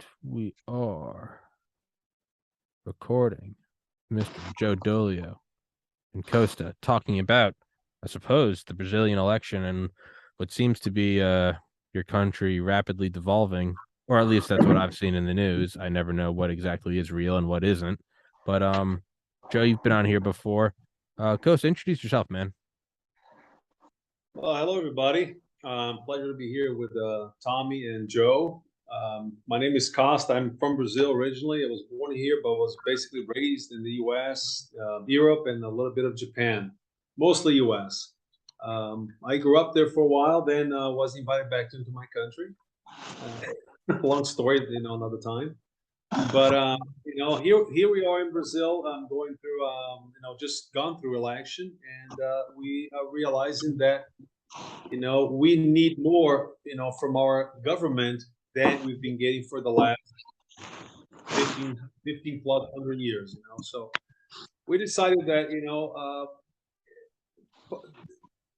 And we are recording Mr. Joe Dolio and Costa talking about, I suppose, the Brazilian election and what seems to be your country rapidly devolving, or at least that's what I've seen in the news. I never know what exactly is real and what isn't. But Joe, you've been on here before. Costa, introduce yourself, man. Well, hello, everybody. Pleasure to be here with Tommy and Joe. My name is Costa. I'm from Brazil originally. I was born here, but was basically raised in the U.S., Europe, and a little bit of Japan, mostly U.S. I grew up there for a while, then was invited back into my country. Long story, another time. But here we are in Brazil. Going through, just gone through election, and we are realizing that we need more, from our government than we've been getting for the last 15 plus 100 years. So we decided that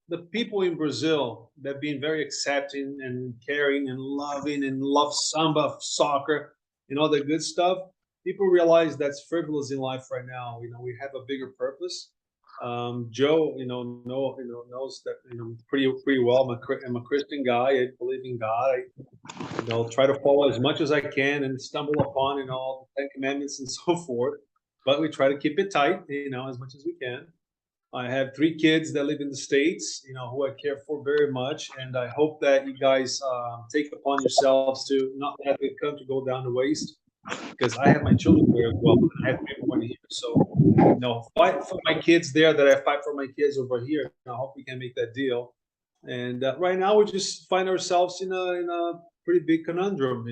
the people in Brazil that have been very accepting and caring and loving and love samba, soccer, and all the good stuff. People realize that's frivolous in life right now. We have a bigger purpose. Joe, knows that pretty well. I'm a Christian guy. I believe in God. I try to follow as much as I can and stumble upon all the Ten Commandments and so forth. But we try to keep it tight, as much as we can. I have 3 kids that live in the States, who I care for very much, and I hope that you guys take upon yourselves to not let the country go down the waste, because I have my children there as well. I have everyone here, so fight for my kids there that I fight for my kids over here. I hope we can make that deal. And right now we just find ourselves in a pretty big conundrum.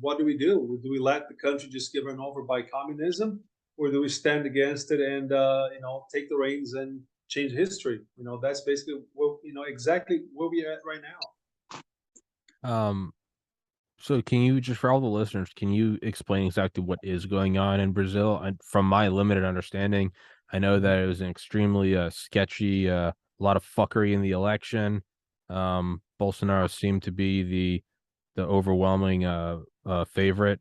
What do we do? Do we let the country just given over by communism? Or do we stand against it and take the reins and change history? That's basically exactly where we are at right now. So can you just, for all the listeners, can you explain exactly what is going on in Brazil? And from my limited understanding, I know that it was an extremely sketchy, a lot of fuckery in the election. Bolsonaro seemed to be the overwhelming favorite.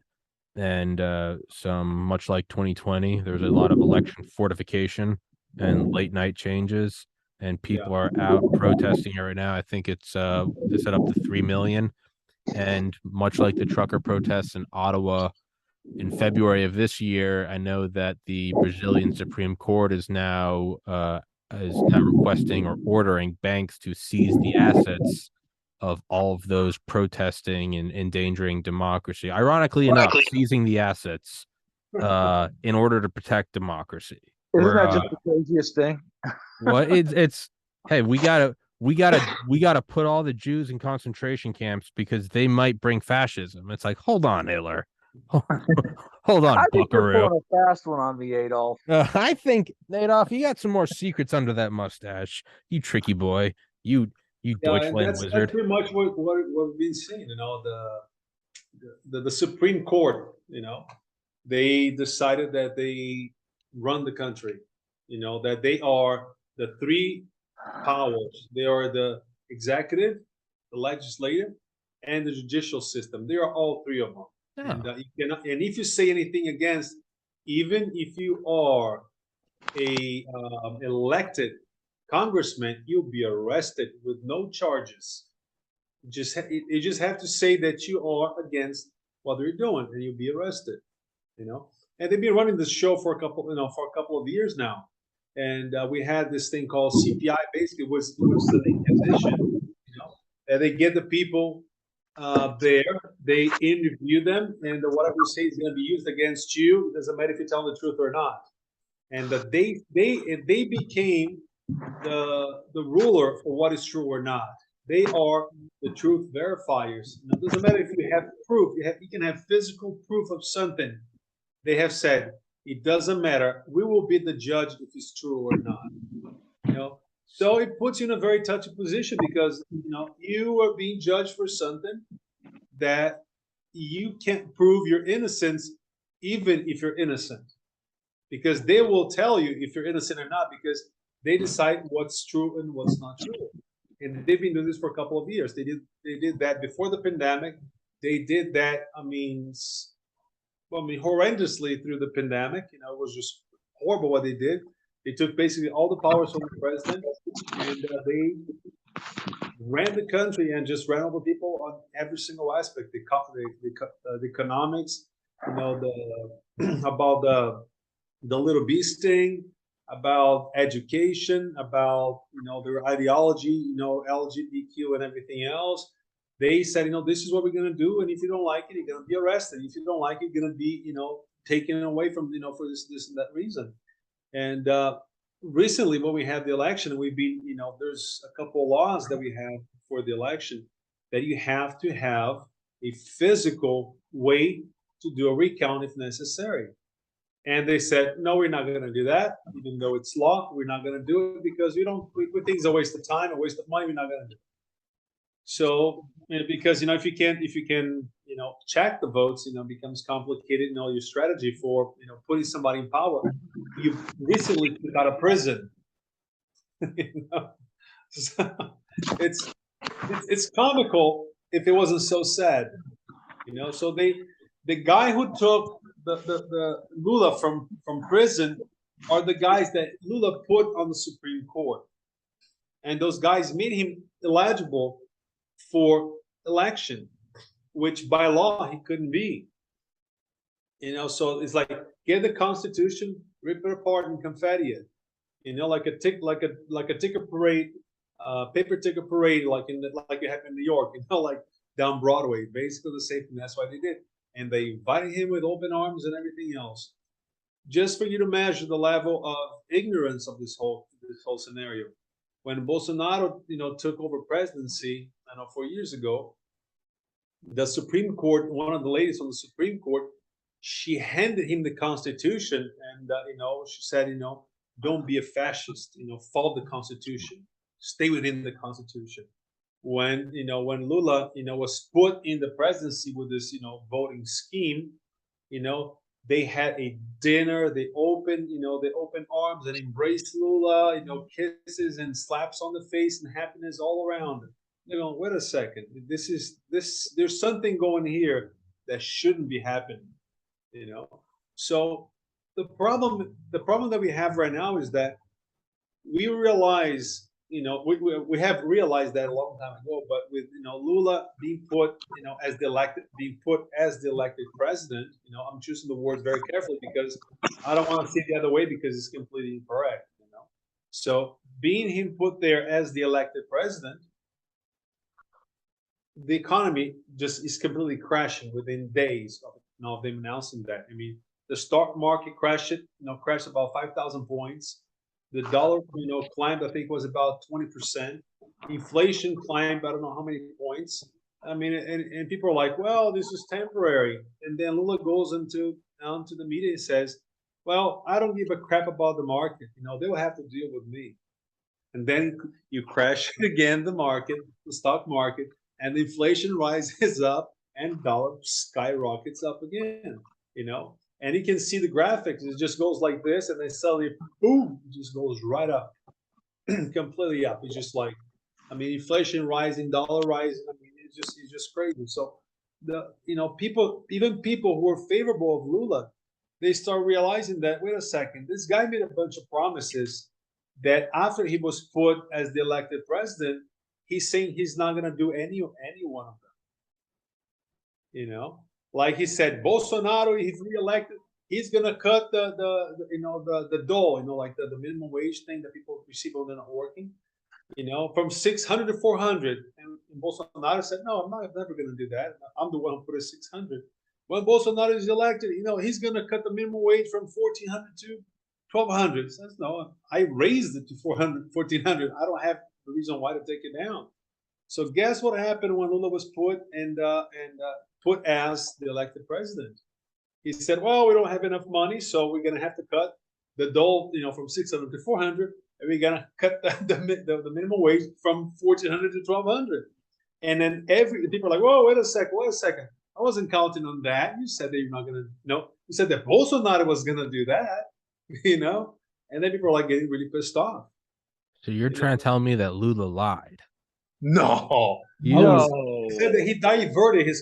And some, much like 2020, there's a lot of election fortification and late night changes, and people are out protesting right now. I think it's they set up to 3 million. And much like the trucker protests in Ottawa in February of this year, I know that the Brazilian Supreme Court is now requesting or ordering banks to seize the assets of all of those protesting and endangering democracy. Ironically enough, seizing the assets in order to protect democracy. Isn't that just the craziest thing? Well, it's hey, we gotta put all the Jews in concentration camps because they might bring fascism. It's like, hold on, Hitler. Hold on, I think you're Buckaroo. pulling a fast one on me, Adolf. I think, Adolf, you got some more secrets under that mustache. You tricky boy. You Deutschland wizard. That's pretty much what we've been seeing. The Supreme Court. They decided that they run the country. That they are the 3 powers. They are the executive, the legislative, and the judicial system. They are all 3 of them. Yeah. And you cannot. And if you say anything against, even if you are a elected congressman, you'll be arrested with no charges. You just have to say that you are against what they're doing, and you'll be arrested. And they've been running this show for a couple of years now. And we had this thing called CPI, basically was the Inquisition. And they get the people there, they interview them, and whatever you say is going to be used against you. It doesn't matter if you tell the truth or not. And that they became the ruler for what is true or not. They are the truth verifiers. It doesn't matter if you have proof. You can have physical proof of something. They have said, it doesn't matter. We will be the judge if it's true or not. So it puts you in a very touchy position because you are being judged for something that you can't prove your innocence, even if you're innocent, because they will tell you if you're innocent or not, because they decide what's true and what's not true. And they've been doing this for a couple of years. They did that before the pandemic. they did that. I mean, horrendously through the pandemic. You know, it was just horrible what they did. They took basically all the powers from the president, and they ran the country and just ran over people on every single aspect. The economics, you know, the about the little beast thing, about education, about their ideology, LGBTQ and everything else. They said, this is what we're gonna do, and if you don't like it, you're gonna be arrested. If you don't like it, you're gonna be, taken away from, for this and that reason. And recently, when we had the election, we've been, there's a couple of laws that we have for the election that you have to have a physical way to do a recount if necessary. And they said, no, we're not going to do that, even though it's law. We're not going to do it because we think it's a waste of time, a waste of money. We're not going to do it. So, because if you can, check the votes, it becomes complicated. Your strategy for putting somebody in power. You recently took out of prison. So it's comical if it wasn't so sad. So the guy who took the Lula from prison are the guys that Lula put on the Supreme Court, and those guys made him eligible for election, which by law he couldn't be. So it's like, get the Constitution, rip it apart and confetti it. Like a ticket parade, paper ticket parade, like you have in New York. Like down Broadway, basically the same thing. That's why they did, and they invited him with open arms and everything else, just for you to measure the level of ignorance of this whole scenario. When Bolsonaro, took over presidency, 4 years ago, the Supreme Court, one of the ladies on the Supreme Court, she handed him the Constitution, and she said, don't be a fascist, follow the Constitution, stay within the Constitution. When Lula, was put in the presidency with this, voting scheme, they had a dinner, they opened arms and embraced Lula, kisses and slaps on the face and happiness all around. Wait a second, there's something going here that shouldn't be happening. So the problem that we have right now is that we realize, we have realized that a long time ago, but with Lula being put as the elected president, I'm choosing the words very carefully because I don't want to say it the other way because it's completely incorrect. So being him put there as the elected president, the economy just is completely crashing within days of them announcing that. I mean, the stock market crashed about 5,000 points. The dollar, climbed, I think it was about 20%. Inflation climbed, I don't know how many points. I mean, and people are like, well, this is temporary. And then Lula goes onto the media and says, well, I don't give a crap about the market. They will have to deal with me. And then you crash again the stock market, and the inflation rises up and dollar skyrockets up again, and you can see the graphics. It just goes like this, and then suddenly, boom, it just goes right up, completely up. It's just like, inflation rising, dollar rising. It's just crazy. So people who are favorable of Lula, they start realizing that, wait a second, this guy made a bunch of promises that after he was put as the elected president, he's saying he's not going to do any one of them. Like he said, Bolsonaro, if reelected, he's going to cut the dole, like the minimum wage thing that people receive when they're not working, from 600 to 400. And Bolsonaro said, no, I'm never going to do that. I'm the one who put it 600. When Bolsonaro is elected, he's going to cut the minimum wage from 1,400 to 1,200. Says, no, I raised it to 400, 1,400. I don't have the reason why to take it down. So guess what happened when Lula was put put as the elected president? He said, well, we don't have enough money, so we're going to have to cut the dole, from 600 to 400, and we're going to cut the minimum wage from 1,400 to 1,200. And then people are like, whoa, wait a second. I wasn't counting on that. You said that you're not going to, you said that Bolsonaro was going to do that, and then people are like getting really pissed off. So you're trying to tell me that Lula lied? No. You He said that he diverted he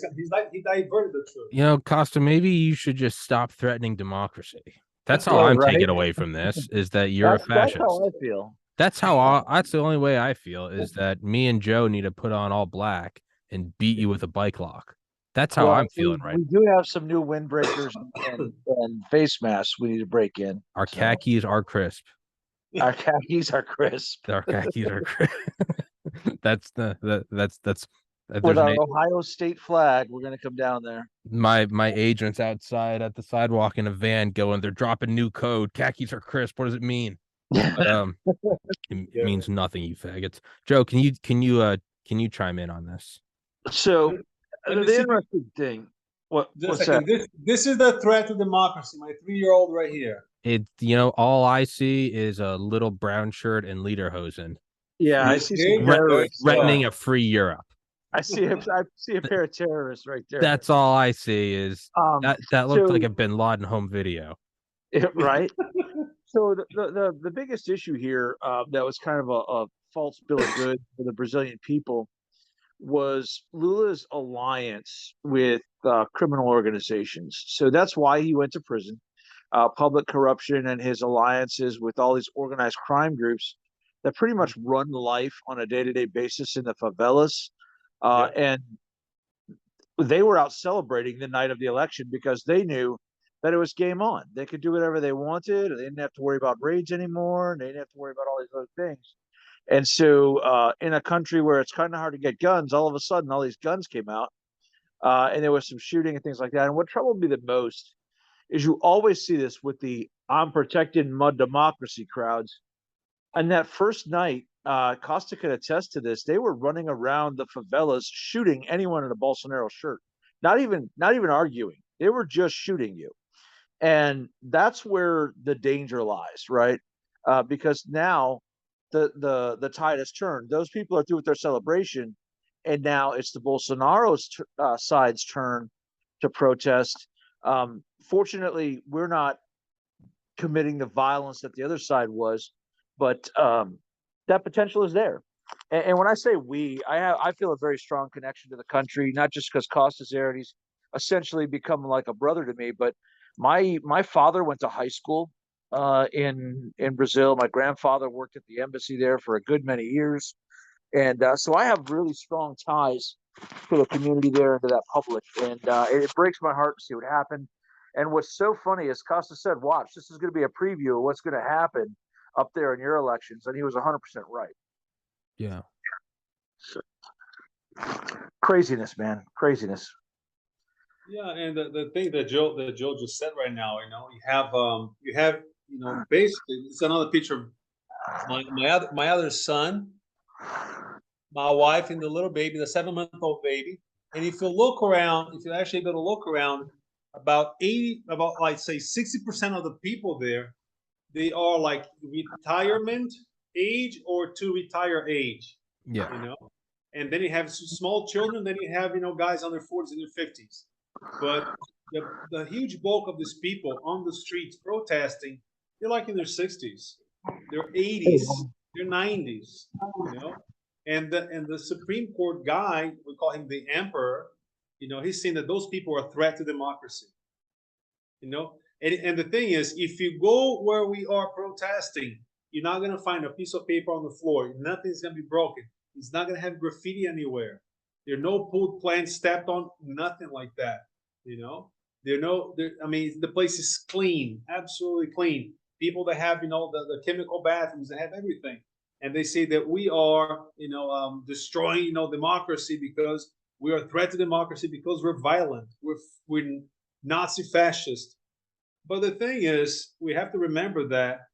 diverted the truth. you know, Costa, maybe you should just stop threatening democracy. That's how Yeah, I'm right. taking away from this, is that you're a That's fascist. how I feel. That's the only way I feel, is that me and Joe need to put on all black and beat you with a bike lock. That's how I'm feeling right we do have some new windbreakers and face masks we need to break in. now. Our So, khakis are crisp. our khakis are crisp. Our khakis are crisp. That's With there's our an Ohio State flag, we're gonna come down there. my agents outside at the sidewalk in a van going, they're dropping new code. Khakis are crisp. What does it mean? But, it means nothing, you faggots. Joe, can you chime in on this? So Let me the see. interesting thing, Just what's a second. that? This is the threat to democracy. My 3-year-old right here. All I see is a little brown shirt and lederhosen Yeah, I You see see? some There you terrorists. go. threatening a free Europe. I see a pair of terrorists right there. That's all I see is that looked so- like a Bin Laden home video. right. So the biggest issue here that was kind of a false bill of goods for the Brazilian people was Lula's alliance with criminal organizations. So that's why he went to prison. Public corruption and his alliances with all these organized crime groups that pretty much run life on a day-to-day basis in the favelas. And they were out celebrating the night of the election because they knew that it was game on. They could do whatever they wanted. They didn't have to worry about raids anymore. And they didn't have to worry about all these other things. And so in a country where it's kind of hard to get guns, all of a sudden all these guns came out and there was some shooting and things like that. And what troubled me the most is you always see this with the I'm protecting mud democracy crowds. And that first night, Costa could attest to this. They were running around the favelas shooting anyone in a Bolsonaro shirt. Not even arguing. They were just shooting you. And that's where the danger lies, right? Because now the tide has turned. Those people are through with their celebration, and now it's the Bolsonaro's side's turn to protest. Fortunately, we're not committing the violence that the other side was, but that potential is there. And when I say we, I feel a very strong connection to the country, not just because Costas there, and he's essentially become like a brother to me, but my father went to high school in Brazil. My grandfather worked at the embassy there for a good many years, and so I have really strong ties to the community there and to that public, and it breaks my heart to see what happened. And what's so funny is Costa said, "Watch, this is going to be a preview of what's going to happen up there in your elections," and he was 100% right. Yeah. Craziness, man, craziness. Yeah, and the thing that Joe just said right now, you have basically it's another picture of my other son, my wife, and the little baby, the 7-month-old baby. And if you look around, if you actually go to look around, about like say 60% of the people there, they are like retirement age or to retire age. Yeah. And then you have small children, then you have guys on their 40s and their 50s. But the huge bulk of these people on the streets protesting, they're like in their 60s, their 80s, their 90s, And the Supreme Court guy, we call him the emperor, he's saying that those people are a threat to democracy. And the thing is, if you go where we are protesting, you're not going to find a piece of paper on the floor. Nothing's going to be broken. It's not going to have graffiti anywhere. There are no pulled plants stepped on, nothing like that. The place is clean, absolutely clean. People that have, the chemical bathrooms, that have everything. And they say that we are, destroying, democracy because we are a threat to democracy because we're violent. We're Nazi fascist. But the thing is, we have to remember that,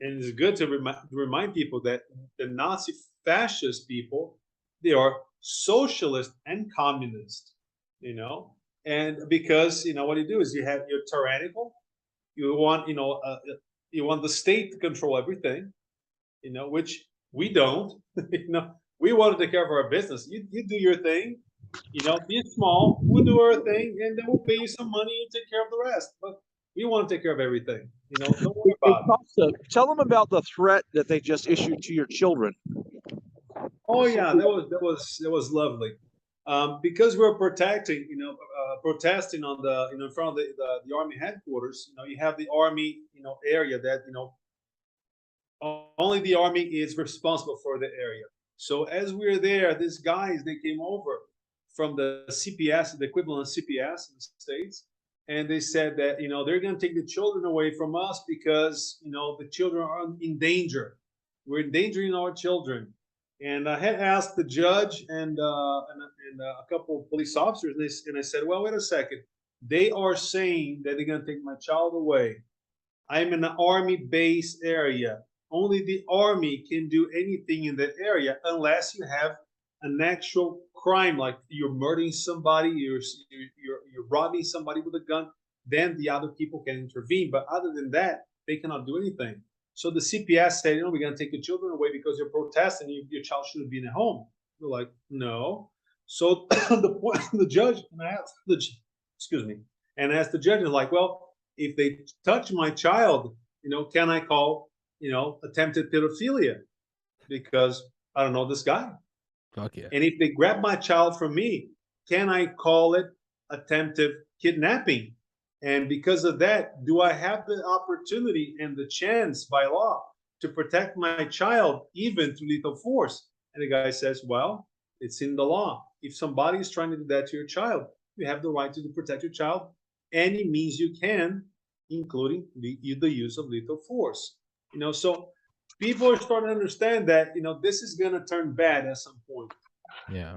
and it's good to remind people that the Nazi fascist people, they are socialist and communist, and because what you do is you're tyrannical, you want the state to control everything, which we don't. We want to take care of our business. You do your thing, be small. We'll do our thing, and then we'll pay you some money. You take care of the rest. But we want to take care of everything. Don't worry about it. Tell them about the threat that they just issued to your children. Oh yeah, that was lovely. Because we're protecting, protesting on the, in front of the army headquarters. You have the army, area that, only the army is responsible for the area. So as we were there, these guys, they came over from the CPS, the equivalent of CPS in the States, and they said that, they're going to take the children away from us because, the children are in danger. We're endangering our children. And I had asked the judge and a couple of police officers, and I said, well, wait a second. They are saying that they're going to take my child away. I'm in an army base area. Only the army can do anything in that area unless you have an actual crime, like you're murdering somebody, you're robbing somebody with a gun. Then the other people can intervene. But other than that, they cannot do anything. So the CPS said, we're going to take the children away because you're protesting. Your child shouldn't be in a home. We're like, no. So the judge and I asked excuse me, and asked the judge, like, well, if they touch my child, can I call, attempted pedophilia? Because I don't know this guy. Fuck yeah. And if they grab my child from me, can I call it attempted kidnapping? And because of that, do I have the opportunity and the chance by law to protect my child even through lethal force? And the guy says, well, it's in the law. If somebody is trying to do that to your child, you have the right to protect your child any means you can, including the use of lethal force. So people are starting to understand that, this is going to turn bad at some point. Yeah.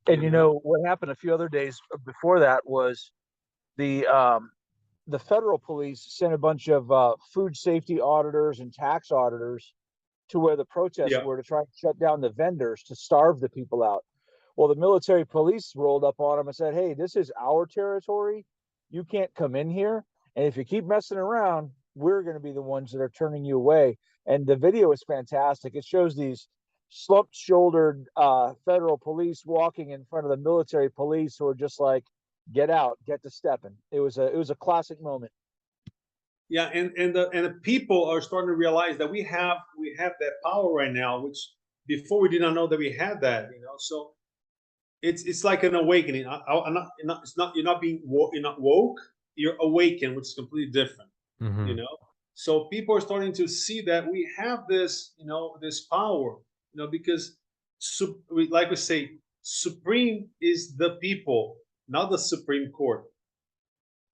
And what happened a few other days before that was the federal police sent a bunch of food safety auditors and tax auditors to where the protests Yeah. were to try to shut down the vendors to starve the people out. Well, the military police rolled up on them and said, hey, this is our territory. You can't come in here. And if you keep messing around, we're going to be the ones that are turning you away. And the video is fantastic. It shows these slumped-shouldered federal police walking in front of the military police who are just like, get out, get to stepping. It was a classic moment. Yeah, and the people are starting to realize that we have that power right now, which before we did not know that we had that. So it's like an awakening. It's not you're not you're not woke. You're awakened, which is completely different. Mhm. So people are starting to see that we have this, this power. Because like we say, supreme is the people, not the Supreme Court.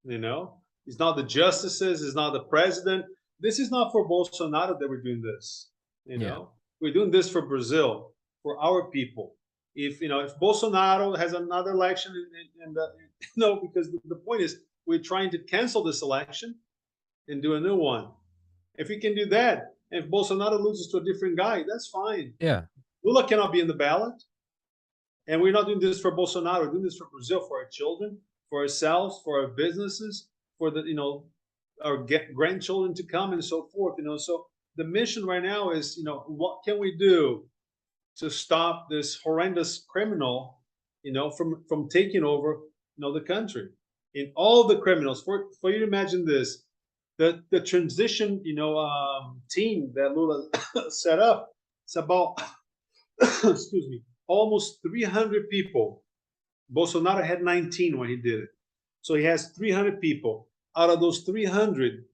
It's not the justices, it's not the president. This is not for Bolsonaro that we're doing this. Yeah. We're doing this for Brazil, for our people. If Bolsonaro has another election, because the point is we're trying to cancel this election and do a new one. If we can do that, and if Bolsonaro loses to a different guy, that's fine. Yeah. Lula cannot be in the ballot. And we're not doing this for Bolsonaro. We're doing this for Brazil, for our children, for ourselves, for our businesses, for the our grandchildren to come, and so forth. So the mission right now is, what can we do to stop this horrendous criminal, from taking over, the country? In all the criminals, for you to imagine this, the transition, team that Lula set up, it's about excuse me, almost 300 people. Bolsonaro had 19 when he did it. So he has 300 people. Out of those 300,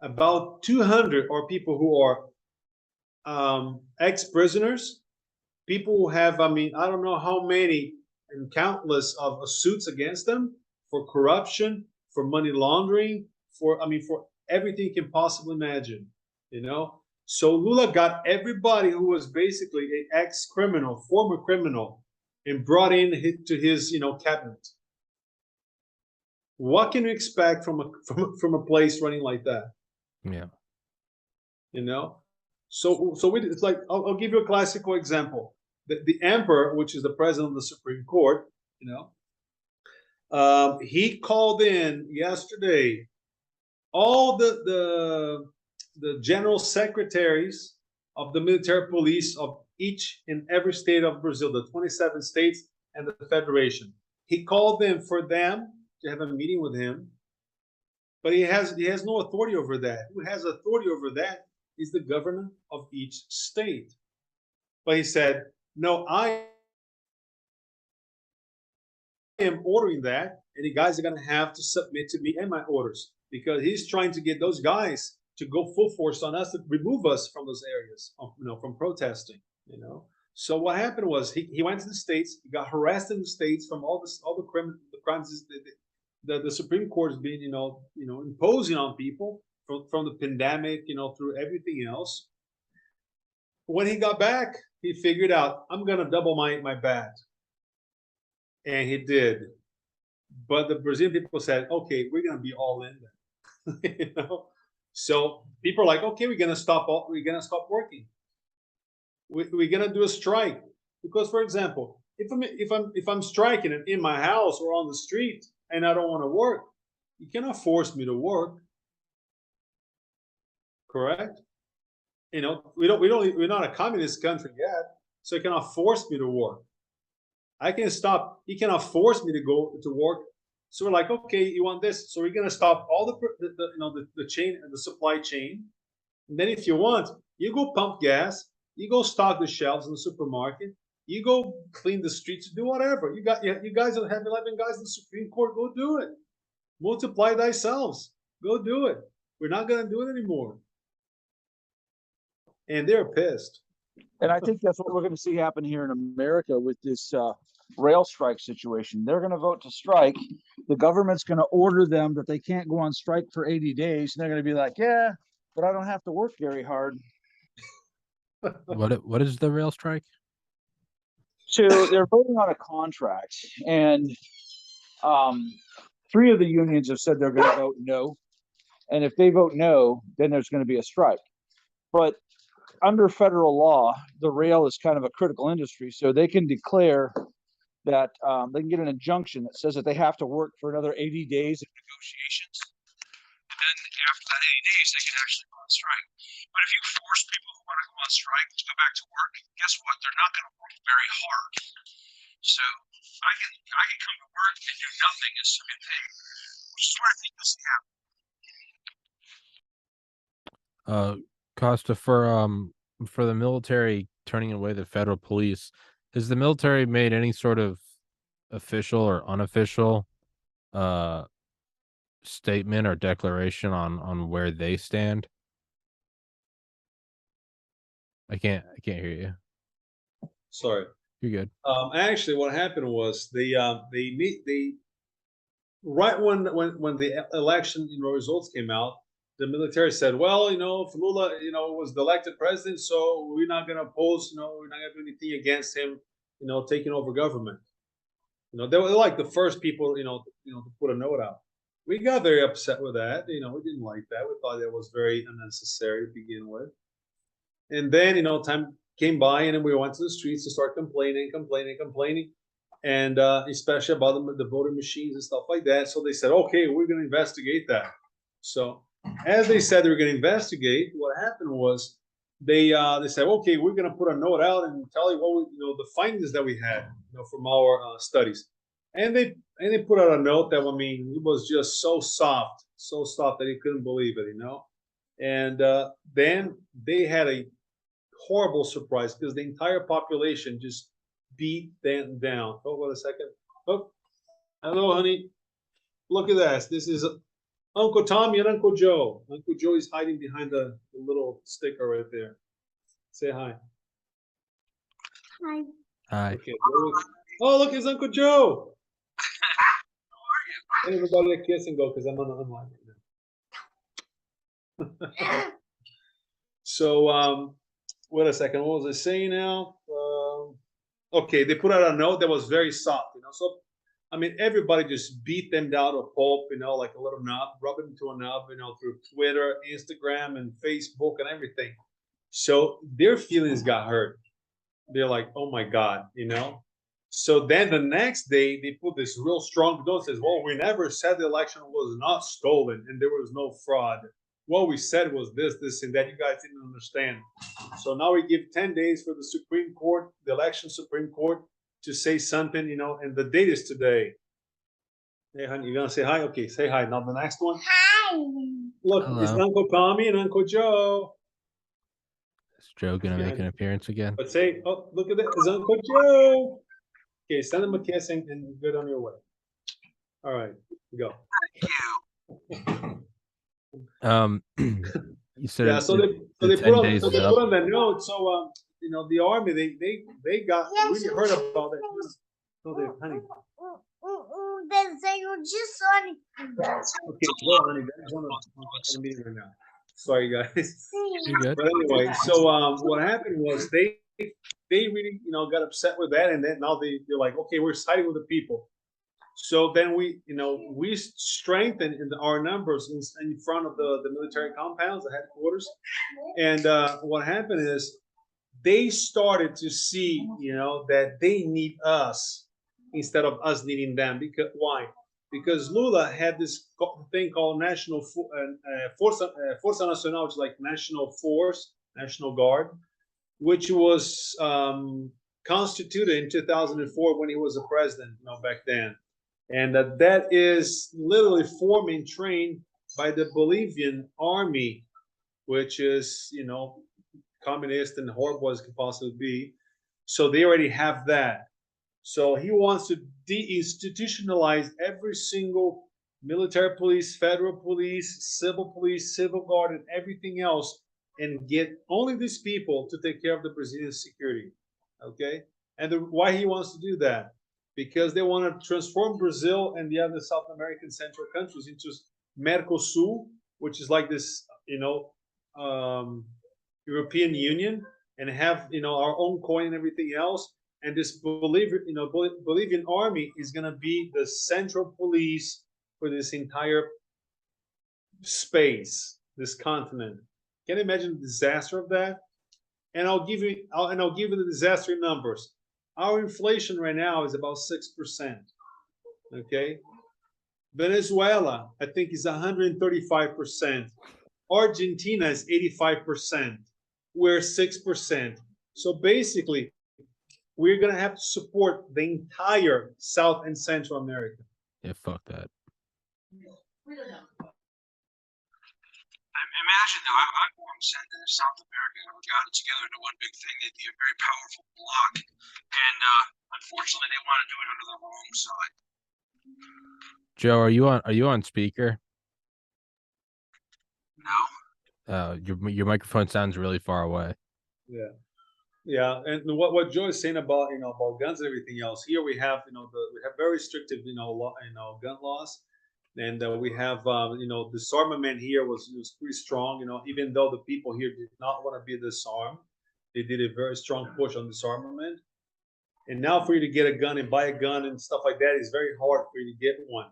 about 200 are people who are ex-prisoners, people who have, I don't know how many and countless of suits against them for corruption, for money laundering, for everything you can possibly imagine, So Lula got everybody who was basically an ex-criminal, former criminal, and brought in to his, cabinet. What can you expect from a place running like that? Yeah. So it's like, I'll give you a classical example. The emperor, which is the president of the Supreme Court, he called in yesterday all the general secretaries of the military police of each and every state of Brazil, the 27 states and the federation. He called them for them to have a meeting with him, but he has no authority over that. Who has authority over that is the governor of each state. But he said, no, I am ordering that, and the guys are going to have to submit to me and my orders because he's trying to get those guys to go full force on us to remove us from those areas, from protesting. So what happened was he went to the states, he got harassed in the states from all the crimes the Supreme Court has been imposing on people from the pandemic, through everything else. When he got back, he figured out, I'm gonna double my bet. And he did. But the Brazilian people said, okay, we're gonna be all in then. So people are like, okay, we're gonna stop working. We're gonna do a strike. Because, for example, if I'm striking in my house or on the street and I don't want to work, you cannot force me to work. Correct? We're not a communist country yet, so you cannot force me to work. I can stop. You cannot force me to go to work. So we're like, okay, you want this? So we're gonna stop all the chain and the supply chain. And then if you want, you go pump gas, you go stock the shelves in the supermarket, you go clean the streets, do whatever. You guys have 11 guys in the Supreme Court. Go do it. Multiply thyself. Go do it. We're not gonna do it anymore. And they're pissed. And I think that's what we're going to see happen here in America with this rail strike situation. They're going to vote to strike. The government's going to order them that they can't go on strike for 80 days. And they're going to be like, yeah, but I don't have to work very hard. What is the rail strike? So they're voting on a contract, and 3 of the unions have said they're going to vote no. And if they vote no, then there's going to be a strike. But under federal law, the rail is kind of a critical industry, so they can declare that they can get an injunction that says that they have to work for another 80 days of negotiations. And then after that 80 days, they can actually go on strike. But if you force people who want to go on strike to go back to work, guess what? They're not going to work very hard. So I can come to work and do nothing and still get paid, which is what I think this happen. Costa, for the military turning away the federal police, has the military made any sort of official or unofficial statement or declaration on where they stand? I can't hear you. Sorry. You're good. Actually, what happened was they right when the election results came out, the military said, well, if Lula, was the elected president, so we're not going to oppose, we're not going to do anything against him, taking over government. They were like the first people, to put a note out. We got very upset with that. We didn't like that. We thought that was very unnecessary to begin with. And then, time came by, and then we went to the streets to start complaining, and especially about the voting machines and stuff like that. So they said, okay, we're going to investigate that. So as they said they were going to investigate, what happened was they said, okay, we're going to put a note out and tell you what the findings that we had, from our studies. And they put out a note that, it was just so soft that you couldn't believe it, And then they had a horrible surprise because the entire population just beat them down. Oh, wait a second. Oh, hello, honey. Look at this. This is Uncle Tommy and Uncle Joe. Uncle Joe is hiding behind the little sticker right there. Say hi. Hi. Hi. Okay. Oh, look, it's Uncle Joe. How are you? Everybody a kiss and go because I'm online right now. So, wait a second. What was I saying now? Okay, they put out a note that was very soft, So, everybody just beat them down to a pulp, like a little nub, rub it into a nub, through Twitter, Instagram, and Facebook and everything. So their feelings got hurt. They're like, oh my God, So then the next day, they put this real strong note that says, well, we never said the election was not stolen and there was no fraud. What we said was this, and that. You guys didn't understand. So now we give 10 days for the Supreme Court, the election Supreme Court, to say something, and the date is today. Hey, honey, you gonna say hi? Okay, say hi. Now the next one. Hi. Look, Hello. It's Uncle Tommy and Uncle Joe. It's Joe gonna make an appearance again? But say, oh, look at that. It's Uncle Joe. Okay, send him a kiss and get on your way. All right, go. You said Yeah, so they put 10 on days so is they up. put on that note. So you know, the army they got really heard about that. So they honey. Desenho de Sonic. Okay, go honey. That's on the meeting right now. Sorry guys. You good? But anyway, so what happened was they really got upset with that, and then now they're like, okay, we're siding with the people. So then we strengthened our numbers in front of the military compounds, the headquarters, and what happened is they started to see that they need us instead of us needing them. Because why? Because Lula had this thing called National Força Nacional, which is like National Force, National Guard, which was constituted in 2004 when he was a president, back then. And that is literally formed and trained by the Bolivian army, which is, communist and horrible as could possibly be. So they already have that. So he wants to deinstitutionalize every single military police, federal police, civil guard, and everything else, and get only these people to take care of the Brazilian security. Okay? And why he wants to do that? Because they want to transform Brazil and the other South American central countries into Mercosul, which is like this, European Union, and have our own coin and everything else. And this Bolivian army is going to be the central police for this entire space, this continent. Can you imagine the disaster of that? And I'll give you the disaster numbers. Our inflation right now is about 6%. Okay, Venezuela, I think, is 135%. Argentina is 85%. We're 6%. So basically, we're gonna have to support the entire South and Central America. Yeah, fuck that. Imagine though, I'm sending South America and we got it together into one big thing. They'd be a very powerful bloc, and unfortunately, they want to do it under the wrong side. Joe, are you on speaker? No. Your microphone sounds really far away. Yeah, and what Joe is saying about about guns and everything else. Here we have we have very restrictive gun laws, and we have disarmament here was pretty strong. Even though the people here did not want to be disarmed, they did a very strong push on disarmament. And now for you to get a gun and buy a gun and stuff like that is very hard for you to get one.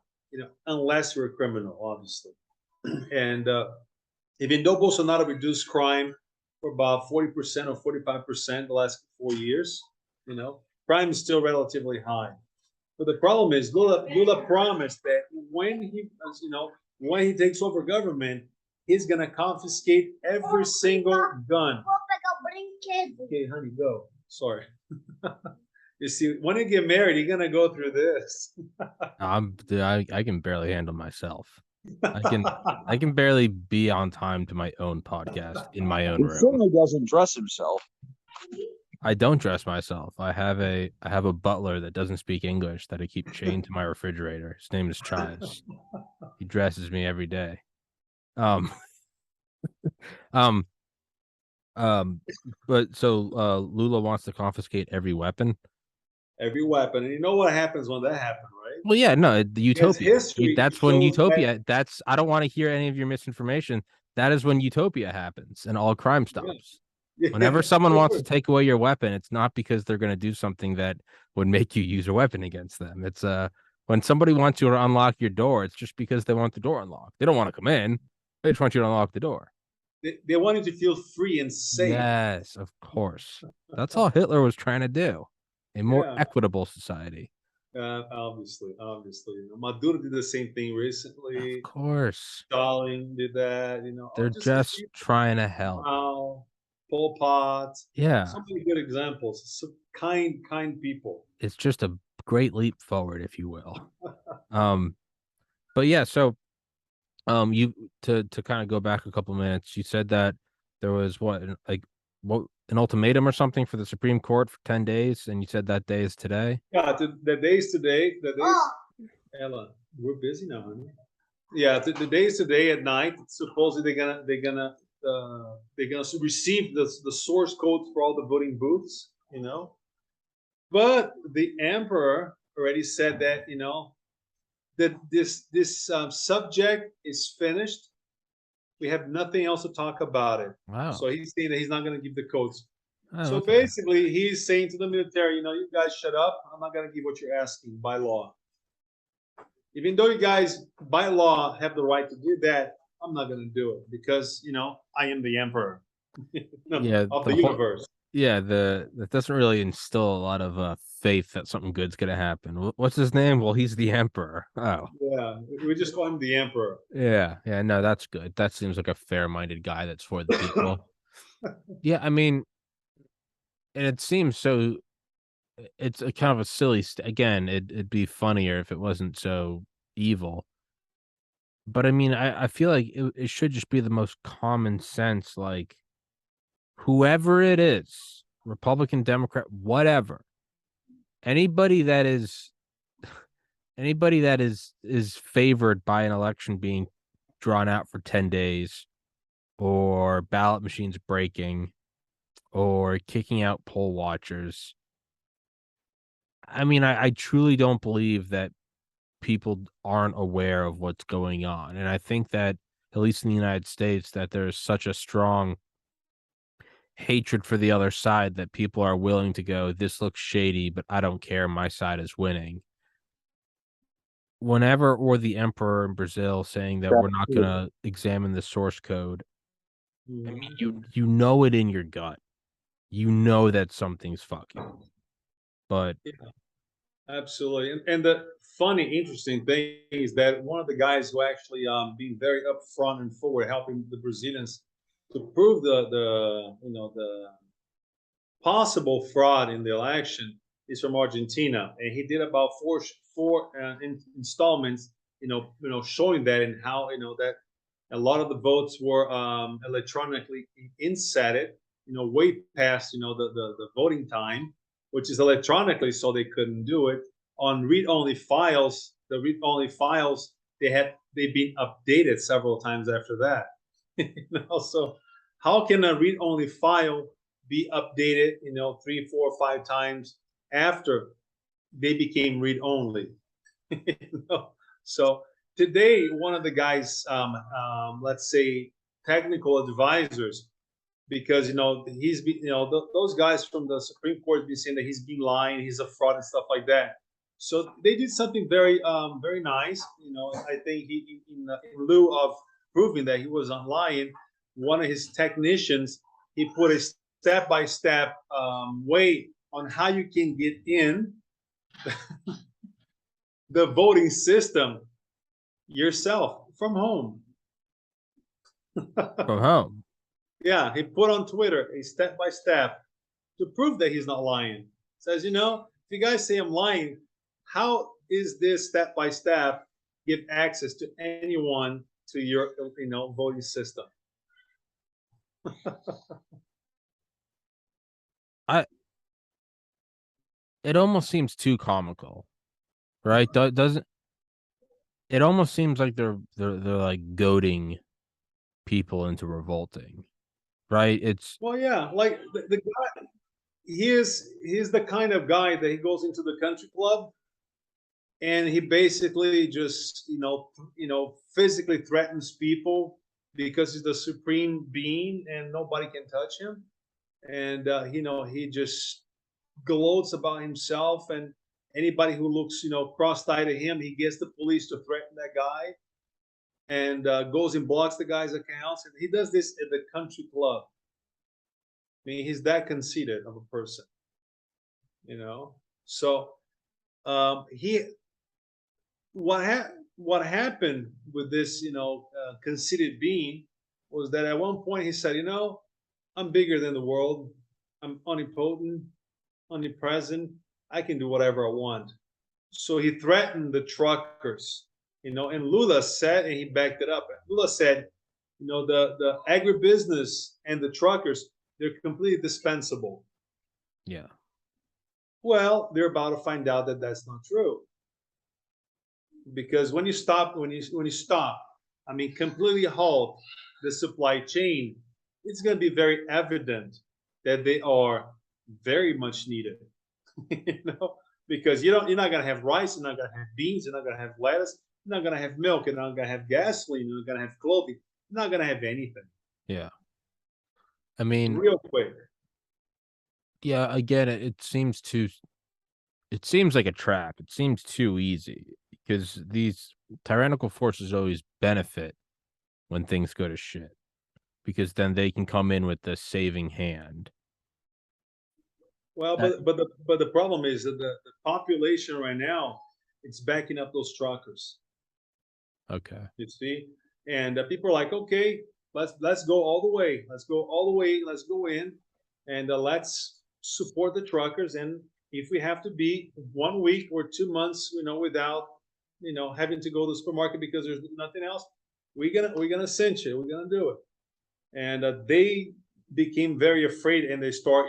Unless you're a criminal, obviously. And even though Bolsonaro reduced crime for about 40% or 45% the last 4 years, crime is still relatively high. But the problem is Lula promised that when he takes over government, he's gonna confiscate every single gun. Okay, honey, go. Sorry. You see, when you get married, you're gonna go through this. I can barely handle myself. I can barely be on time to my own podcast in my own room. He certainly doesn't dress himself. I don't dress myself. I have a butler that doesn't speak English that I keep chained to my refrigerator. His name is Chives. He dresses me every day. But so Lula wants to confiscate every weapon. Every weapon, and you know what happens when that happens, right? Well, yeah, no, the utopia. That's when utopia. That, I don't want to hear any of your misinformation. That is when utopia happens and all crime stops. yeah. Whenever someone wants to take away your weapon, it's not because they're going to do something that would make you use a weapon against them. It's when somebody wants you to unlock your door, it's just because they want the door unlocked. They don't want to come in. They just want you to unlock the door. They want you to feel free and safe. Yes, of course. That's all Hitler was trying to do. A more equitable society. Obviously. Maduro did the same thing recently. Of course. Stalin did that. They're just trying to help. Pol Pot. Yeah. So many good examples. Some kind people. It's just a great leap forward, if you will. But yeah, so you to kind of go back a couple minutes, you said that there was what, an ultimatum or something for the Supreme Court for 10 days, and you said that day is today. Yeah, the days today, the days. Ella, we're busy now, honey. Yeah, the days today at night. Supposedly they're gonna receive the source code for all the voting booths, you know. But the emperor already said that, you know, that this subject is finished. We have nothing else to talk about it. Wow. So he's saying that he's not going to give the codes. Oh, So okay. basically, he's saying to the military, you know, you guys shut up. I'm not going to give what you're asking by law. Even though you guys, by law, have the right to do that, I'm not going to do it because, you know, I am the emperor Yeah, of the the whole, universe. yeah, that doesn't really instill a lot of faith that something good's gonna happen. What's his name? Well, he's the emperor. Oh, Yeah, we just call him the emperor. yeah, yeah. No, that's good. That seems like a fair-minded guy that's for the people. Yeah, I mean, and it seems so. It's a kind of a silly. Again, it'd be funnier if it wasn't so evil. But I mean, I feel like it should just be the most common sense. Like, whoever it is, Republican, Democrat, whatever, anybody that is anybody that is favored by an election being drawn out for 10 days, or ballot machines breaking, or kicking out poll watchers. I mean, I truly don't believe that people aren't aware of what's going on. And I think that, at least in the United States, that there's such a strong hatred for the other side that people are willing to go, this looks shady, but I don't care. My side is winning. Whenever, or the emperor in Brazil saying that we're not going to examine the source code, I mean, you know it in your gut. You know that something's fucking. But Yeah, absolutely. And the funny, interesting thing is that one of the guys who actually being very upfront and forward, helping the Brazilians to prove the you know the possible fraud in the election is from Argentina, and he did about four installments, showing that and how that a lot of the votes were electronically insetted, way past the voting time, which is electronically, so they couldn't do it on read-only files. The read-only files they've been updated several times after that. So how can a read-only file be updated 3, 4, 5 times after they became read-only? So today one of the guys, let's say technical advisors, because those guys from the Supreme Court have been saying that he's been lying, he's a fraud and stuff like that. So they did something very very nice. I think he in lieu of proving that he was lying, one of his technicians, he put a step-by-step way on how you can get in the voting system yourself from home. from home. Yeah, he put on Twitter a step-by-step to prove that he's not lying. Says, if you guys say I'm lying, how is this step-by-step give access to anyone to your voting system? It almost seems too comical, right? Doesn't it almost seems like they're like goading people into revolting, right? It's Well, yeah, like the guy, he's the kind of guy that he goes into the country club and he basically just physically threatens people because he's the supreme being and nobody can touch him. And he just gloats about himself, and anybody who looks cross-eyed at him, he gets the police to threaten that guy, and goes and blocks the guy's accounts. And he does this at the country club. I mean, he's that conceited of a person, So he what happened with this conceited being was that at one point he said, I'm bigger than the world. I'm omnipotent, omnipresent. I can do whatever I want. So he threatened the truckers, and Lula said, and he backed it up. Lula said, the agribusiness and the truckers, They're completely dispensable. Yeah. Well, they're about to find out that that's not true. Because when you stop, I mean, completely halt the supply chain, it's going to be very evident that they are very much needed. You know, because you're not going to have rice, you're not going to have beans, you're not going to have lettuce, you're not going to have milk, you're not going to have gasoline, you're not going to have clothing, you're not going to have anything. Yeah. I mean, Real quick. yeah, again, it seems like a trap. It seems too easy because these tyrannical forces always benefit when things go to shit because then they can come in with the saving hand. Well, That- but the problem is that the population right now, it's backing up those truckers. Okay. You see, and people are like, okay, let's go all the way, let's go all the way, let's go in, and let's support the truckers. And if we have to be 1 week or 2 months, without having to go to the supermarket because there's nothing else, we're gonna cinch it, we're gonna do it. And they became very afraid, and they start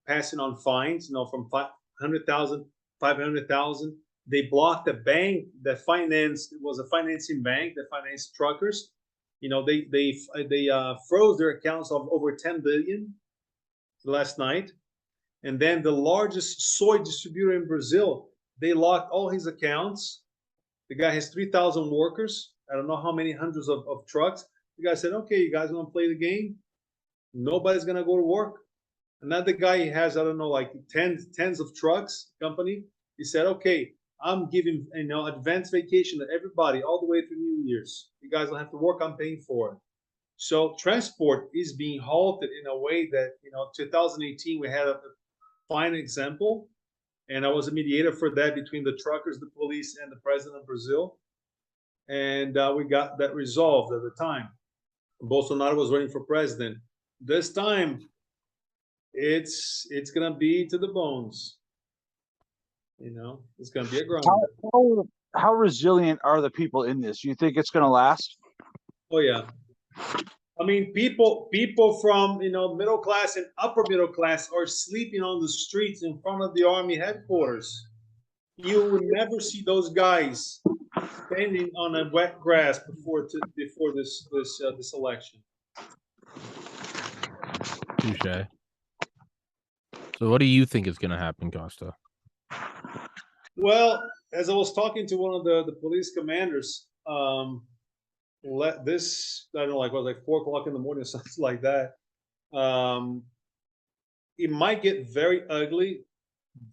passing on fines, from 500,000, 500,000. They blocked the bank that financed, it was a financing bank that financed truckers. They froze their accounts of over 10 billion last night. And then the largest soy distributor in Brazil, they locked all his accounts. The guy has 3,000 workers. I don't know how many hundreds of trucks. The guy said, okay, you guys want to play the game? Nobody's going to go to work. Another guy, he has, I don't know, like tens of trucks company. He said, okay, I'm giving advance vacation to everybody all the way through New Year's. You guys don't have to work. I'm paying for it. So transport is being halted in a way that 2018 we had a fine example, and I was a mediator for that between the truckers, the police, and the president of Brazil, and we got that resolved at the time. Bolsonaro was running for president. This time, it's gonna be to the bones. It's gonna be a grind. How resilient are the people in this? You think it's going to last? Oh yeah. I mean, people from middle class and upper middle class are sleeping on the streets in front of the army headquarters. You would never see those guys standing on a wet grass before this election. Touche. So what do you think is going to happen, Costa? Well, as I was talking to one of the police commanders, this, I don't know, like, was like 4 o'clock in the morning or something like that. It might get very ugly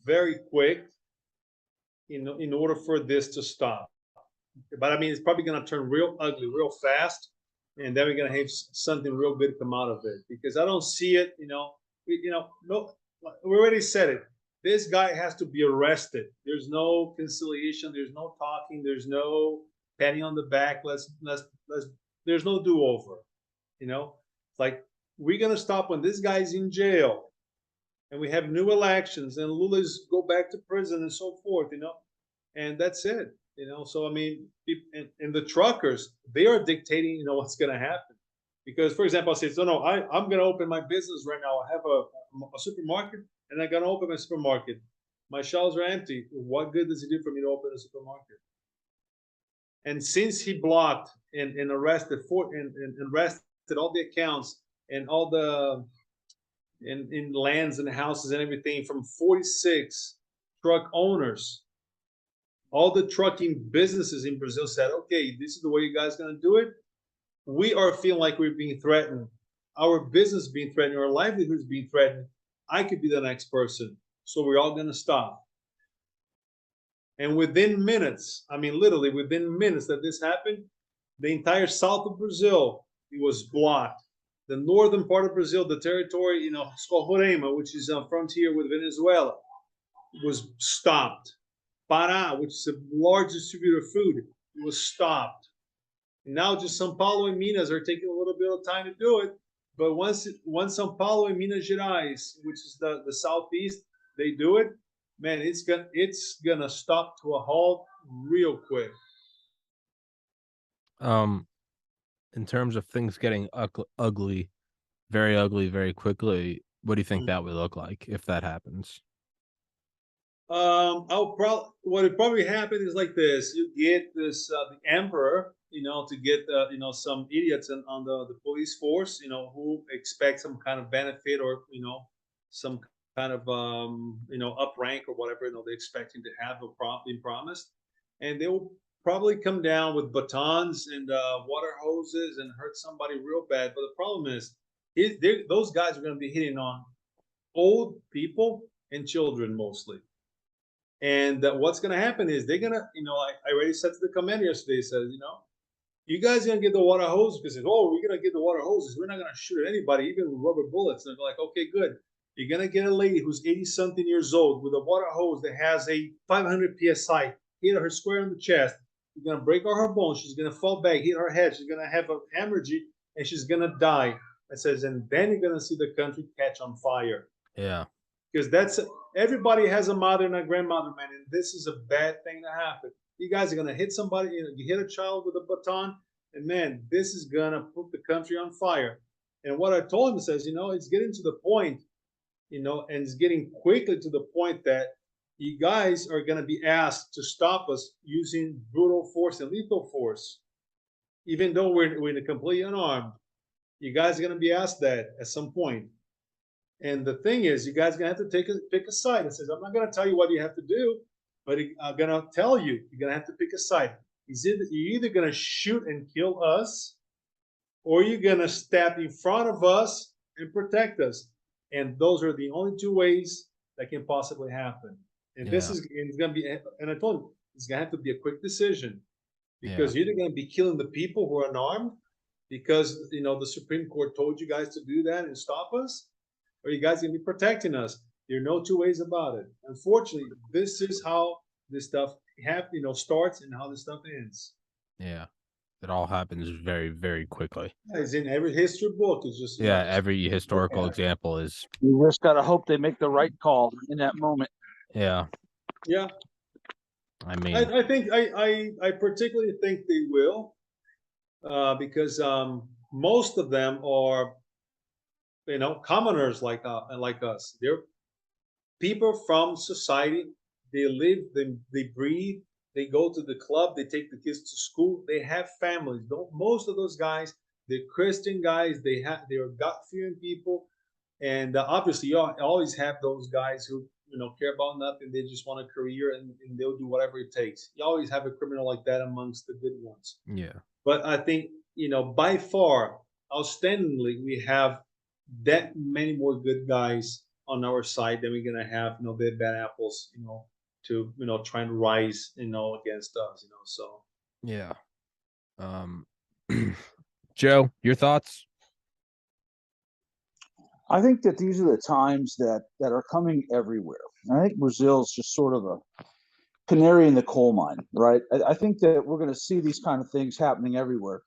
very quick, in order for this to stop. But I mean, it's probably going to turn real ugly real fast, and then we're going to have something real good come out of it, because I don't see it. No, we already said it. This guy has to be arrested. There's no conciliation. There's no talking. There's no patting on the back. There's no do-over. It's like, we're gonna stop when this guy's in jail, and we have new elections, and Lula's go back to prison and so forth. And that's it. So I mean, and the truckers, they are dictating, what's gonna happen. Because, for example, I say, no, I'm gonna open my business right now. I have a supermarket, and I'm gonna open my supermarket. My shelves are empty. What good does it do for me to open a supermarket? And since he blocked and arrested all the accounts and all the in lands and houses and everything from 46 truck owners, all the trucking businesses in Brazil said, okay, this is the way you guys are going to do it. We are feeling like we're being threatened. Our business is being threatened. Our livelihood is being threatened. I could be the next person. So we're all going to stop. And within minutes, I mean, literally within minutes that this happened, the entire south of Brazil, it was blocked. The northern part of Brazil, the territory, Roraima, which is on frontier with Venezuela, was stopped. Pará, which is a large distributor of food, it was stopped. And now just São Paulo and Minas are taking a little bit of time to do it. But once São Paulo and Minas Gerais, which is the southeast, they do it, man, it's gonna stop to a halt real quick. In terms of things getting ugly, very ugly very quickly, what do you think that would look like if that happens? I'll probably what would probably happen is like this: you get this the emperor, to get some idiots on the police force, who expect some kind of benefit or some kind of up rank or whatever they're expecting to have or being promised, and they will probably come down with batons and water hoses and hurt somebody real bad. But the problem is, those guys are going to be hitting on old people and children mostly. And what's going to happen is they're going to, I already said to the commander yesterday, says, you guys are going to get the water hose because, oh, we're going to get the water hoses. We're not going to shoot at anybody, even with rubber bullets. And they're like, okay, good. You're going to get a lady who's 80 something years old with a water hose that has a 500 PSI, hit her square in the chest. You're going to break all her bones. She's going to fall back, hit her head. She's going to have a hemorrhage and she's going to die. It says, and then you're going to see the country catch on fire. Yeah. Because everybody has a mother and a grandmother, man, and this is a bad thing to happen. You guys are gonna hit somebody, you hit a child with a baton, and man, this is gonna put the country on fire. And what I told him says, it's getting to the point, and it's getting quickly to the point that you guys are gonna be asked to stop us using brutal force and lethal force, even though we're completely unarmed. You guys are gonna be asked that at some point. And the thing is, you guys are gonna have to pick a side. It says, I'm not gonna tell you what you have to do, but I'm gonna tell you, you're gonna have to pick a side. You're either gonna shoot and kill us, or you're gonna step in front of us and protect us. And those are the only two ways that can possibly happen. And it's gonna be, and I told him, it's gonna have to be a quick decision. Because you're either gonna be killing the people who are unarmed, because the Supreme Court told you guys to do that and stop us, or you guys gonna be protecting us. There are no two ways about it. Unfortunately, this is how this stuff starts and how this stuff ends. Yeah. It all happens very, very quickly. It's in every history book. It's just every historical example is. You just gotta hope they make the right call in that moment. Yeah. Yeah. I mean, I think I particularly think they will, because most of them are commoners like us. They're people from society. They live, they breathe, they go to the club, they take the kids to school, they have families. Most of those guys, they're Christian guys, they're God-fearing people. And obviously you always have those guys who care about nothing. They just want a career and they'll do whatever it takes. You always have a criminal like that amongst the good ones. Yeah. But I think by far, outstandingly, we have that many more good guys on our side than we're gonna have the bad apples to try and rise against us. So yeah. Joe, your thoughts? I think that these are the times that are coming everywhere. I think Brazil's just sort of a canary in the coal mine, right? I think that we're going to see these kind of things happening everywhere.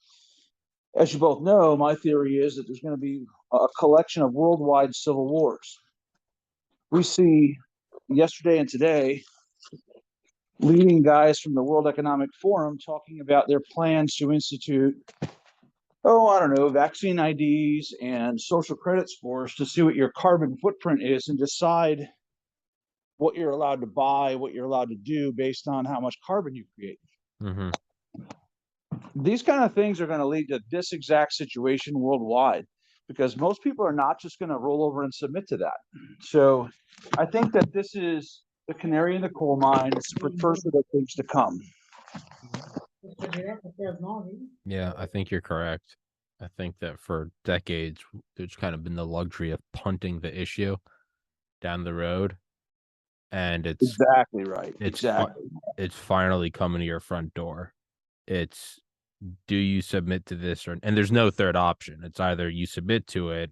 As you both know, my theory is that there's going to be a collection of worldwide civil wars. We see yesterday and today leading guys from the World Economic Forum talking about their plans to institute, vaccine IDs and social credit scores to see what your carbon footprint is and decide what you're allowed to buy, what you're allowed to do based on how much carbon you create. Mm-hmm. These kind of things are going to lead to this exact situation worldwide, because most people are not just going to roll over and submit to that. So I think that this is the canary in the coal mine. It's the precursor of things to come. Yeah, I think you're correct. I think that for decades, there's kind of been the luxury of punting the issue down the road. And it's exactly right. It's finally coming to your front door. It's, do you submit to this and there's no third option. It's either you submit to it,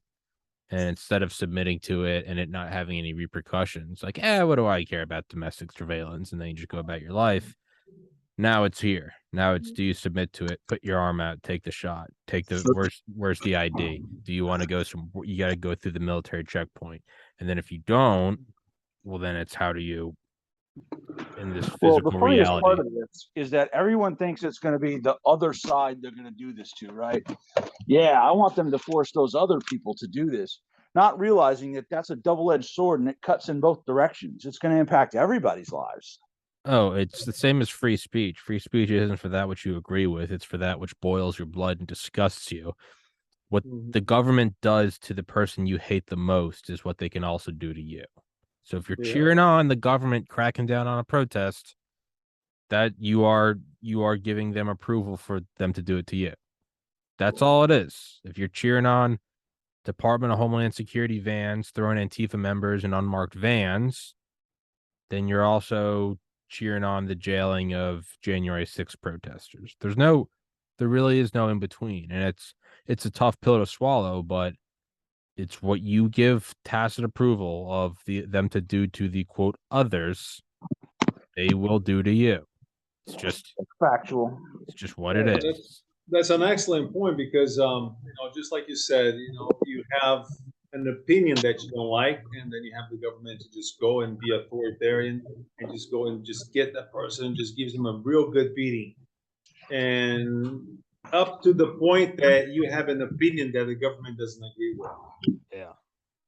and instead of submitting to it and it not having any repercussions, like, what do I care about domestic surveillance? And then you just go about your life. Now it's here. Now it's, do you submit to it? Put your arm out, take the shot, take the, where's the ID? Do you want to go you got to go through the military checkpoint. And then if you don't, well, then it's, how do you in this Well, the physical funniest reality. part of this is that everyone thinks it's going to be the other side they're going to do this to, right? Yeah, I want them to force those other people to do this, not realizing that that's a double-edged sword and it cuts in both directions. It's going to impact everybody's lives. Oh, it's the same as free speech. Free speech isn't for that which you agree with, it's for that which boils your blood and disgusts you. What the government does to the person you hate the most is what they can also do to you. So if you're cheering on the government cracking down on a protest, that you are giving them approval for them to do it to you. That's all it is. If you're cheering on Department of Homeland Security vans throwing Antifa members in unmarked vans, then you're also cheering on the jailing of January 6th protesters. There really is no in between, and it's a tough pill to swallow, but it's what you give tacit approval of them to do to the quote others, they will do to you. It's just factual. It's just what it is. That's an excellent point because just like you said, you have an opinion that you don't like, and then you have the government to just go and be authoritarian and just go and just get that person, just gives them a real good beating, and up to the point that you have an opinion that the government doesn't agree with. Yeah.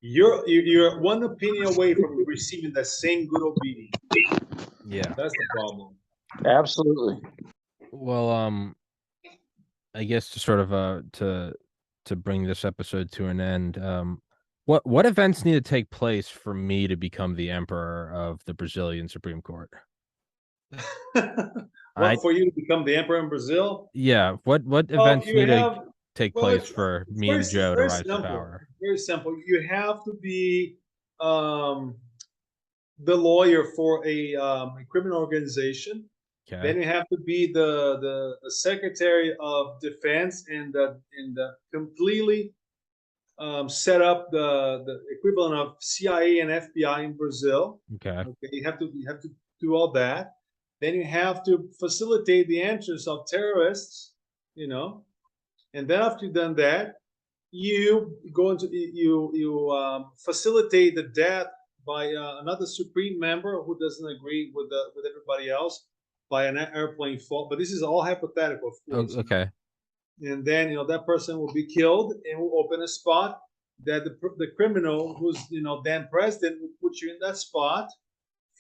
You're one opinion away from receiving the same good old beating. Yeah. That's the problem. Absolutely. Well, I guess to sort of to bring this episode to an end, what events need to take place for me to become the emperor of the Brazilian Supreme Court? For you to become the emperor in Brazil? Yeah. What events need to take place for me very, and Joe to rise to power? Very simple. You have to be the lawyer for a criminal organization. Okay. Then you have to be the Secretary of Defense and completely set up the equivalent of CIA and FBI in Brazil. Okay. You have to do all that. Then you have to facilitate the entrance of terrorists, and then after you've done that, you go into facilitate the death by another Supreme member who doesn't agree with everybody else by an airplane fall. But this is all hypothetical, of course. Okay. And then that person will be killed, and will open a spot that the criminal who's then president will put you in that spot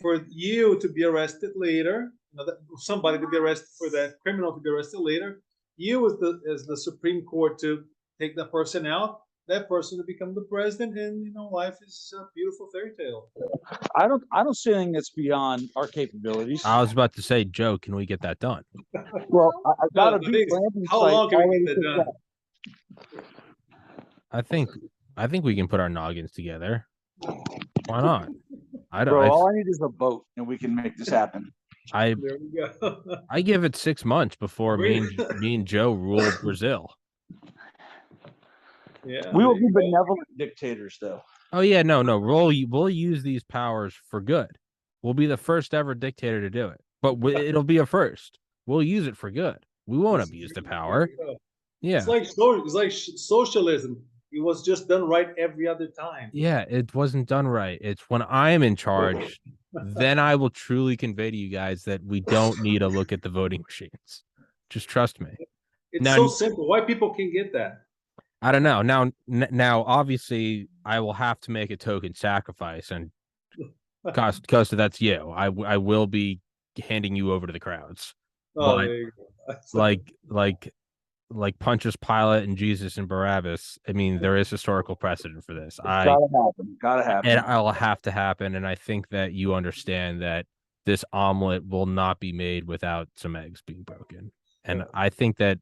for you to be arrested later. Somebody to be arrested, for that criminal to be arrested later. You as the Supreme Court to take that person out. That person to become the president, and life is a beautiful fairy tale. I don't see anything that's beyond our capabilities. I was about to say, Joe, can we get that done? Well, I gotta beat Landon. How long can we get that done? I think we can put our noggins together. Why not? All I need is a boat, and we can make this happen. There we go. I give it 6 months before me and Joe rule Brazil. Yeah, we will be benevolent dictators, though. Oh yeah, no, we'll use these powers for good. We'll be the first ever dictator to do it, but it'll be a first. We'll use it for good. We won't abuse the power. Yeah, it's like socialism. It was just done right every other time. Yeah, it wasn't done right. It's when I'm in charge, then I will truly convey to you guys that we don't need to look at the voting machines. Just trust me. It's so simple. Why people can't get that? I don't know. Now, obviously, I will have to make a token sacrifice, and Costa, that's you. I will be handing you over to the crowds. Oh, but, there you go. like Pontius Pilate and Jesus and Barabbas. I mean, there is historical precedent for this. Gotta happen. And it'll have to happen. And I think that you understand that this omelet will not be made without some eggs being broken. And I think that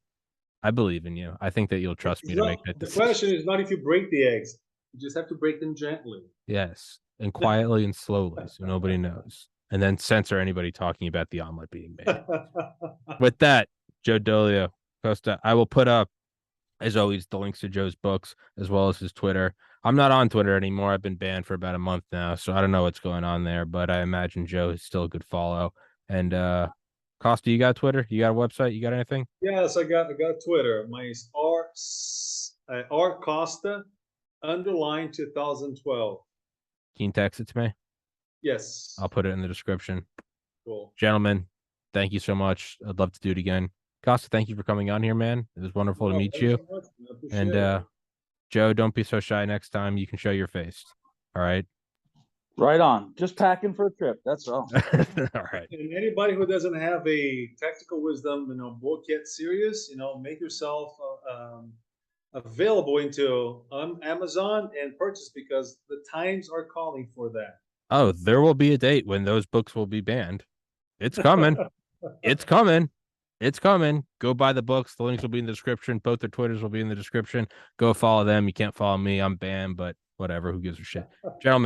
I believe in you. I think that you'll trust me to make that decision. The question is not if you break the eggs. You just have to break them gently. Yes, and quietly and slowly, so nobody knows. And then censor anybody talking about the omelet being made. With that, Joe Dolio, Costa, I will put up, as always, the links to Joe's books as well as his Twitter. I'm not on Twitter anymore. I've been banned for about a month now, so I don't know what's going on there, but I imagine Joe is still a good follow. And Costa, you got Twitter? You got a website? You got anything? Yes, I got Twitter. Mine is R Costa _2012. Can you text it to me? Yes. I'll put it in the description. Cool. Gentlemen, thank you so much. I'd love to do it again. Costa, thank you for coming on here, man. It was wonderful to meet Thank you. so much. I appreciate And it. Joe, don't be so shy next time. You can show your face. All right. Right on. Just packing for a trip. That's all. All right. And anybody who doesn't have a tactical wisdom, book yet serious, make yourself available into Amazon and purchase, because the times are calling for that. Oh, there will be a date when those books will be banned. It's coming. It's coming. It's coming. Go buy the books. The links will be in the description. Both their Twitters will be in the description. Go follow them. You can't follow me. I'm banned, but whatever. Who gives a shit? Gentlemen.